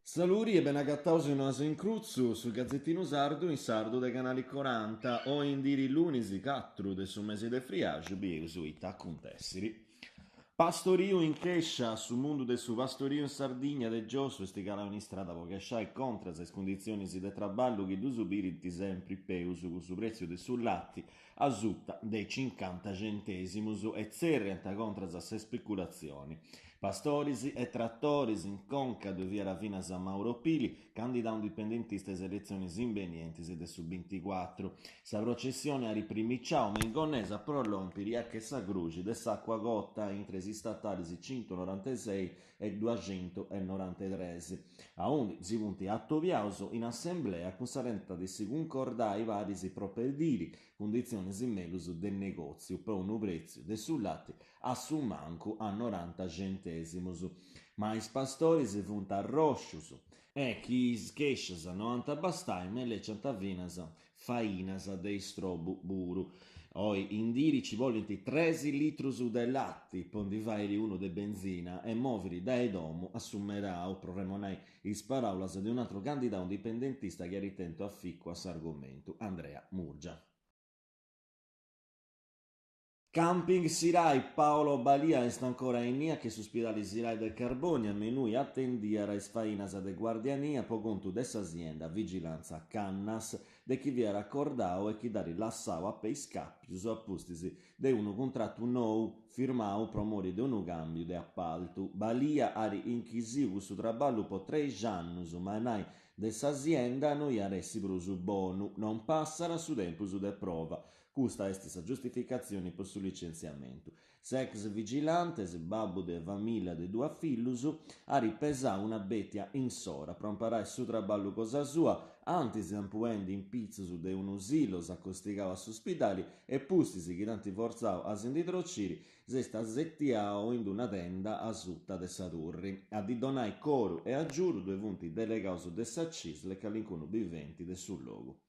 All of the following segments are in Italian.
Saluri e ben agattausi in naso in cruzzu sul Gazzettino Sardo in sardo dei canali 40 o in diri lunisi 4 del suo mese de friaggio biusu ita contessiri. Pastorio in Chescia, su mondo del suo pastorio in Sardegna de Giosso, sti in strada poche sciai contra le condizioni di traballo che subire sempre peusu su prezzo del sul latti a zutta dei 50 centesimus e zerrenta contra le speculazioni. Pastorisi e trattoris in conca de via Ravina San Mauro Pili, candidato indipendentista alle elezioni invenienti del su 24. Sa processione a riprimicciao mengonesa prolompiri a che sa grugi de s'acqua gotta in tresi statali 196 e 293. A undi si punti attoviauso in assemblea con sarenta di si concordai vari si propediri, condizioni in melus del negozio per un prezzo de sul latte a su manco a 90 centesimus. Ma i pastori si funt arroscius e chi schescias a 90 bastaime le centavinas fainas dei strobu buru. Oi in diri ci vogliono 13 litri de latte, pondi vairi uno de benzina e moviri da edomo assumerà o proremonai is paraulas di un altro candidato indipendentista che ha ritento a ficco a s'argomento, Andrea Murgia. Camping Sirai, Paolo Balia est ancora in nia che s'ospedali Sirai del Carbonia, menui attendia rais fainas de guardiania po conto dessa azienda vigilanza Cannas de chi vi era accordao e chi dari lassao a pei scappius appustisi de uno contratto nou firmau promori de unu cambio de appalto. Balia ari inchisivu su traballo po 3 annus, ma nai dessa azienda noi aressi brusu bonu, non passara su tempus de prova. Custa est sa giustificazione per su licenziamento. Sex vigilantes, babbo de famiglia de due fillus, a ripesà una betia in sora, per imparare su traballo cosa sua, antis ampuendi in pizzus de un usilo s'accostigava a s'ospidali e pustisi che tanti forzau a sendidrociri, s'esta zettiao in una tenda a sutta de Sadurri. A di donai coro e a giuro due punti delegaus de sa cisle che all'incuno viventi de sul logo.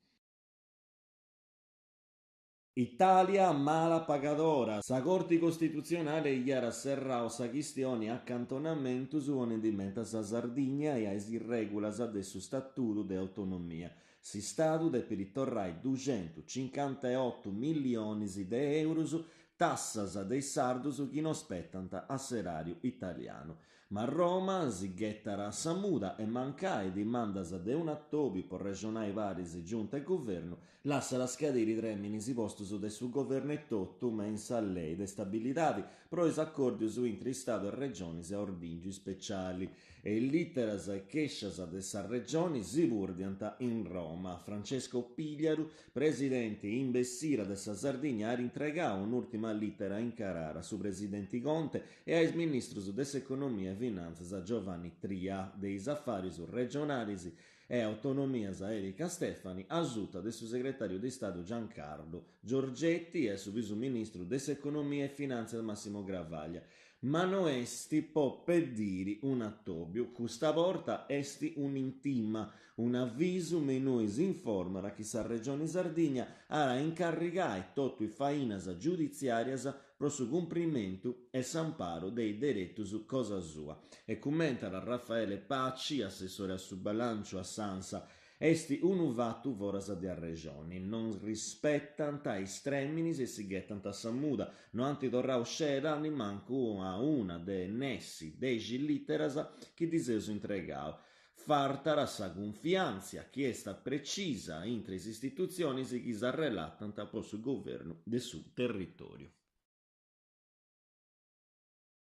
Italia mala pagadora. Sa Corte Costituzionale iera serrao sa chistione accantonamento su onendimenta sa Sardigna e as irregulas de su statuto de autonomia. Si statu de per ritorrai 258 milioni de euros tassas dei sardus chi non spettant a serario italiano. Ma Roma si ghettara a Samuda e mancai di mandas de un attobi per regionai varis giunta e governo lasciala scadere i termini postus de su governetto mensa lei de stabilitadi pro is accordius intri Stato e regioni e ordingi speciali e litteras e chescias de sa regioni si purdiant in Roma. Francesco Pigliaru, presidente in Bessira de sa Sardegna, ha rintregau un'ultima littera in Carrara su presidente Conte e ai ministrus de s'economia e finanzas Giovanni Tria, deis affaris regionalis e autonomias Erika Stefani, asciutta del suo segretario di Stato Giancarlo Giorgetti e su vice ministro dell'economia e finanze Massimo Gravaglia. Ma no esti può pediri un attobio, questa volta esti un'intima, un avviso menuis informara che sa regione Sardegna ara incarrigai tutto i fainas giudiziarias pro su cumprimento e s'amparo dei diritti su cosa sua. E commenta Raffaele Pacci, assessore a su bilancio a Sansa, esti unu vatu voras de regioni, non rispettant ai streminis e si ghettant a Samuda, no antitorrau scera ni manco a una de nessi dei litteras che diseus entregau. Fartara sa confianza, chiesta precisa intre le istituzioni e chi s'arrelatant a posto governo del suo territorio.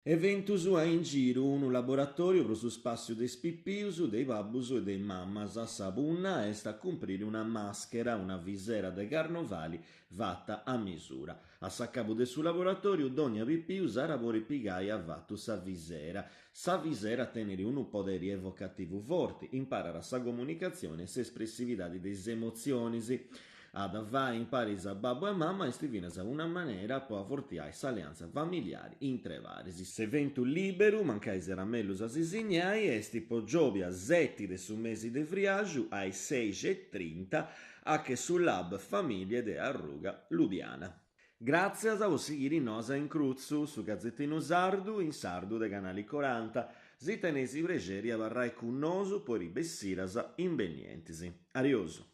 Eventus ha in giro un laboratorio pro su spazio dei spippius, dei babbus e dei mammas a Sabunna est a comprire una maschera, una visera de carnovali fatta a misura. A s'accapo del suo laboratorio Donia Pippius a lavori pigai a vattu sa visera. Sa visera tenere un poderi evocativo forte, imparare sa comunicazione e espressività delle emozioni. Ad vai in paris a babbo e mamma e stivinas una maniera po avvortiare s'alleanza familiare intre varis. Se ventu liberu, mancais eramellus a sisignai, esti po giovia zetti de su mesi de friagiu ai 6:30 a che sul lab famiglie de Arruga Lubiana. Grazie a voi seguire nosa in cruzzu su Gazzettino Sardu in Sardu de Canali 40. Si tenesi pregeri a varrai con nosu por i bessirasa inbenientisi. Arioso.